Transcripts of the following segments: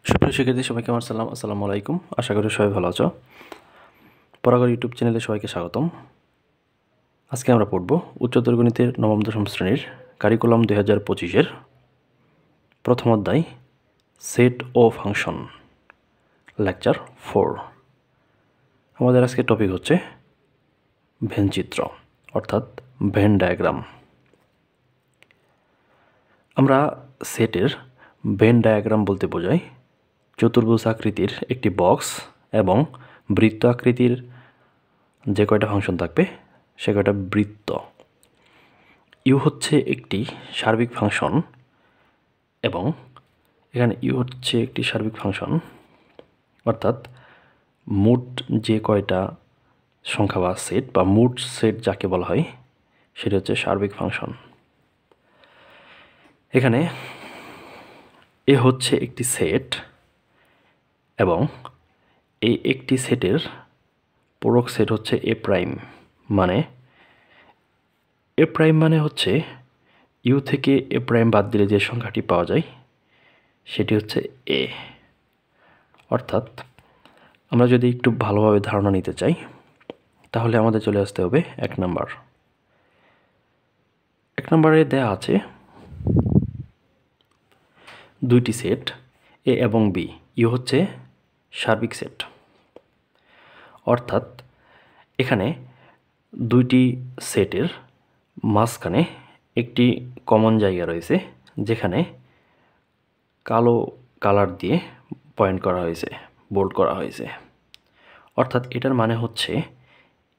সুপ্রিয় শিক্ষার্থী সবাইকে আমার আসসালামু আলাইকুম। আশা করি সবাই ভালো আছো। পড়াগর ইউটিউব চ্যানেলে সবাইকে স্বাগতম। আজকে আমরা পড়ব উচ্চতর গণিতের নবম দশম শ্রেণীর কারিকুলাম 2025-এর প্রথম অধ্যায় সেট ও ফাংশন, লেকচার 4। আমাদের আজকে টপিক হচ্ছে ভেনচিত্র অর্থাৎ ভেন ডায়াগ্রাম। আমরা সেটের ভেন ডায়াগ্রাম বলতে বোঝাই চতুর্ভুজ আকৃতির একটি বক্স এবং বৃত্ত আকৃতির যে কয়টা ফাংশন থাকবে সে কয়টা বৃত্ত। ইউ হচ্ছে একটি সার্বিক ফাংশন এবং এখানে ইউ হচ্ছে একটি সার্বিক ফাংশন অর্থাৎ মোট যে কয়টা সংখ্যা বা সেট বা মোট সেট যাকে বলা হয় সেটা হচ্ছে সার্বিক ফাংশন। এখানে এ হচ্ছে একটি সেট এবং এই একটি সেটের পূরক সেট হচ্ছে এ প্রাইম, মানে এ প্রাইম মানে হচ্ছে ইউ থেকে এ প্রাইম বাদ দিলে যে সংখ্যাটি পাওয়া যায় সেটি হচ্ছে এ। অর্থাৎ আমরা যদি একটু ভালোভাবে ধারণা নিতে চাই তাহলে আমাদের চলে আসতে হবে 1 নাম্বার। 1 নম্বরে দেয়া আছে দুইটি সেট এ এবং বি। ইউ হচ্ছে সার্বিক সেট, অর্থাৎ এখানে দুইটি সেটের মাঝখানে একটি কমন জায়গা রয়েছে যেখানে কালো কালার দিয়ে পয়েন্ট করা হয়েছে, বোল্ড করা হয়েছে। অর্থাৎ এটার মানে হচ্ছে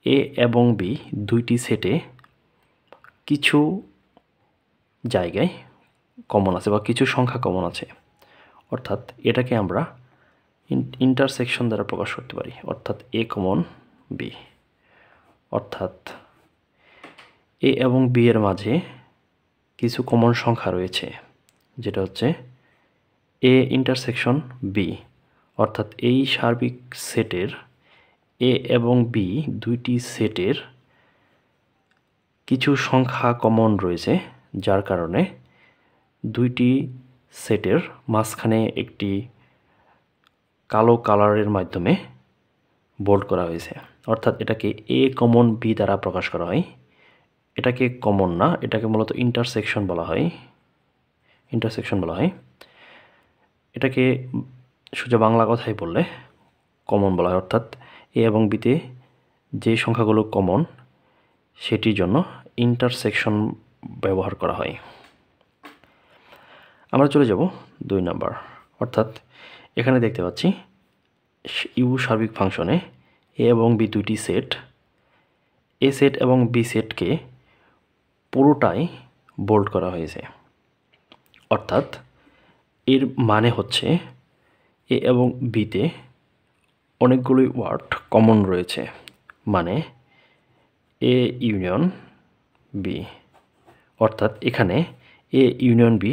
এ এবং বি দুইটি সেটে কিছু জায়গায় কমন আছে বা কিছু সংখ্যা কমন আছে। অর্থাৎ এটাকে আমরা ইন্টারসেকশন দ্বারা প্রকাশ করতে পারি, অর্থাৎ এ কমন বি। অর্থাৎ এ এবং বি এর মাঝে কিছু কমন সংখ্যা রয়েছে যেটা হচ্ছে এ ইন্টারসেকশন বি। অর্থাৎ এই সার্বিক সেটের এ এবং বি দুইটি সেটের কিছু সংখ্যা কমন রয়েছে যার কারণে দুইটি সেটের মাঝখানে একটি কালো কালারের মাধ্যমে বোল্ড করা হয়েছে। অর্থাৎ এটাকে এ কমন বি দ্বারা প্রকাশ করা হয়। এটাকে কমন না, এটাকে মূলত ইন্টারসেকশন বলা হয়। এটাকে সোজা বাংলা কথায় বললে কমন বলা হয়। অর্থাৎ এ এবং বিতে যে সংখ্যাগুলো কমন সেটির জন্য ইন্টারসেকশন ব্যবহার করা হয়। আমরা চলে যাব 2 নাম্বার। অর্থাৎ এখানে দেখতে পাচ্ছি ইউ সার্বিক ফাংশনে এ এবং বি দুইটি সেট। এ সেট এবং বি সেটকে পুরোটাই বোল্ড করা হয়েছে। অর্থাৎ এর মানে হচ্ছে এ এবং বিতে অনেকগুলোই ওয়ার্ড কমন রয়েছে, মানে এ ইউনিয়ন বি। অর্থাৎ এখানে A union B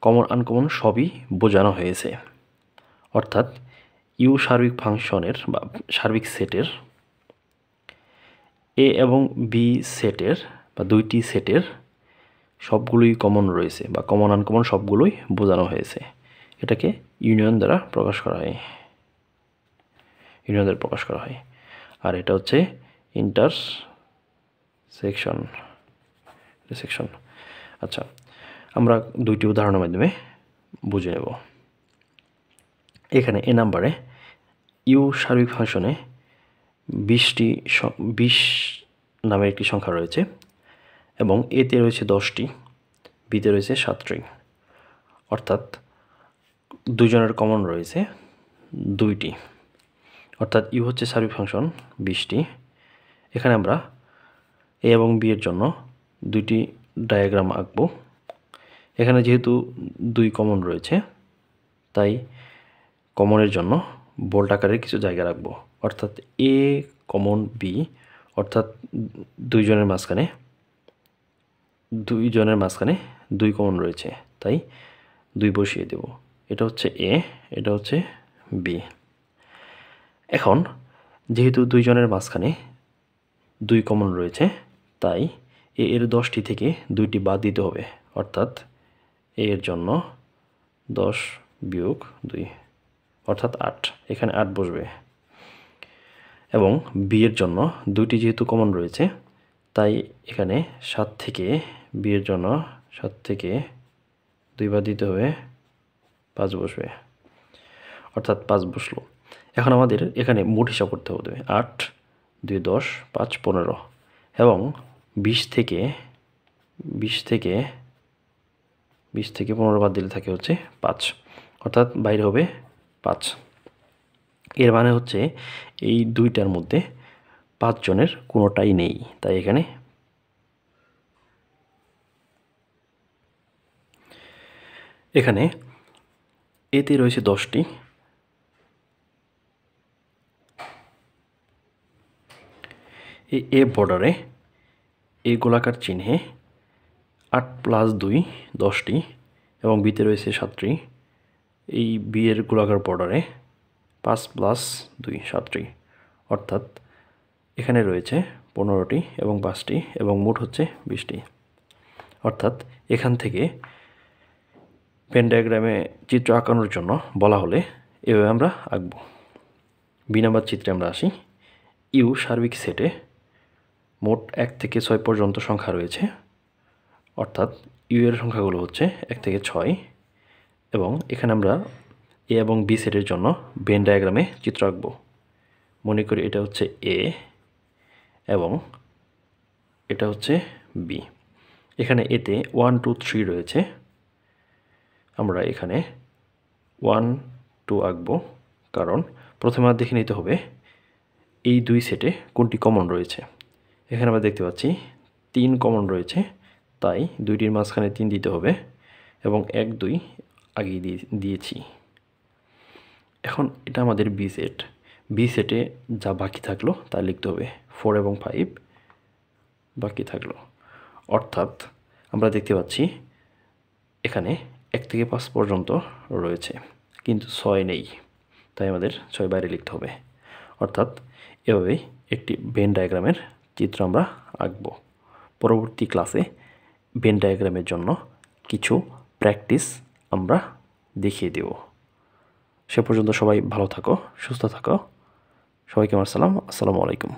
common uncommon সবই বোঝানো হয়েছে। অর্থাৎ ইউ সার্বিক ফাংশনের বা সার্বিক সেটের এ এবং বি সেটের বা দুইটি সেটের সবগুলোই কমন রয়েছে বা কমন আনকমন সবগুলোই বোঝানো হয়েছে। এটাকে ইউনিয়ন দ্বারা প্রকাশ করা হয়। আর এটা হচ্ছে ইন্টারসেকশন। আচ্ছা, আমরা দুইটি উদাহরণের মাধ্যমে বুঝে নেব। এখানে এ নাম্বারে ইউ সার্বিক ফাংশনে 20 নামের একটি সংখ্যা রয়েছে এবং এতে রয়েছে 10টি, বিতে রয়েছে 7টি। অর্থাৎ দুজনের কমন রয়েছে 2টি। অর্থাৎ ইউ হচ্ছে সার্বিক ফাংশন 20টি। এখানে আমরা এ এবং বি এর জন্য দুইটি ডায়াগ্রাম আঁকব। এখানে যেহেতু 2 কমন রয়েছে তাই কমনের জন্য বোল্ড আকারের কিছু জায়গা রাখবো। অর্থাৎ এ কমন বি, অর্থাৎ দুইজনের মাঝখানে 2 কমন রয়েছে তাই 2 বসিয়ে দেব। এটা হচ্ছে এ, এটা হচ্ছে বি। এখন যেহেতু দুইজনের মাঝখানে 2 কমন রয়েছে তাই এ এর 10টি থেকে 2টি বাদ দিতে হবে। অর্থাৎ এ এর জন্য 10 বিয়োগ 2 অর্থাৎ 8, এখানে 8 বসবে। এবং বি এর জন্য দুইটি যেহেতু কমন রয়েছে তাই এখানে 7 থেকে বি এর জন্য 7 থেকে 2 বাদ দিতে হবে, 5 বসবে অর্থাৎ 5 বসলো। এখন আমাদের এখানে মোট হিসাব করতে হবে 8 2 10 5 15 এবং 20 থেকে 15 বাদ দিলে থাকে হচ্ছে 5 অর্থাৎ বাইরে হবে 5। এর মানে হচ্ছে এই দুইটার মধ্যে 5 জনের কোনোটাই নেই, তাই এখানে এতে রয়েছে 10টি, এ বর্ডারে এই গোলাকার চিহ্নে 8 + 2 10টি এবং বিতে রয়েছে 7টি। এই বি এর গোলাকার বর্ডারে 5 + 2 7টি অর্থাৎ এখানে রয়েছে 15টি এবং 5টি এবং মোট হচ্ছে 20টি। অর্থাৎ এখান থেকে পেন ডায়াগ্রামে চিত্র আঁকানোর জন্য বলা হলে এভাবে আমরা আঁকব। বি নাম্বার চিত্রে আমরা আসি। ইউ সার্বিক সেটে মোট 1 থেকে 6 পর্যন্ত সংখ্যা রয়েছে, অর্থাৎ ইউ এর সংখ্যাগুলো হচ্ছে 1 থেকে 6 এবং এখানে আমরা এ এবং বি সেটের জন্য ভেন ডায়াগ্রামে চিত্র আঁকব। মনে করি এটা হচ্ছে এ এবং এটা হচ্ছে বি। এখানে এতে 1 2 3 রয়েছে, আমরা এখানে 1 2 আঁকব, কারণ প্রথমে আর দেখে নিতে হবে এই দুই সেটে কোনটি কমন রয়েছে। এখানে আমরা দেখতে পাচ্ছি 3 কমন রয়েছে, তাই দুইটির মাঝখানে 3 দিতে হবে এবং 1 2 আগিয়ে দিয়েছি। এখন এটা আমাদের বি সেট। বি সেটে যা বাকি থাকলো তা লিখতে হবে, 4 এবং 5 বাকি থাকলো। অর্থাৎ আমরা দেখতে পাচ্ছি এখানে 1 থেকে 5 পর্যন্ত রয়েছে কিন্তু 6 নেই, তাই আমাদের 6 বাইরে লিখতে হবে। অর্থাৎ এভাবেই একটি ভেন ডায়াগ্রামের চিত্র আমরা আঁকব। পরবর্তী ক্লাসে ভেন ডায়াগ্রামের জন্য কিছু প্র্যাকটিস আমরা দেখিয়ে দেব। সে পর্যন্ত সবাই ভালো থাকো, সুস্থ থাকো। সবাইকে আমার সালাম, আসসালামু আলাইকুম।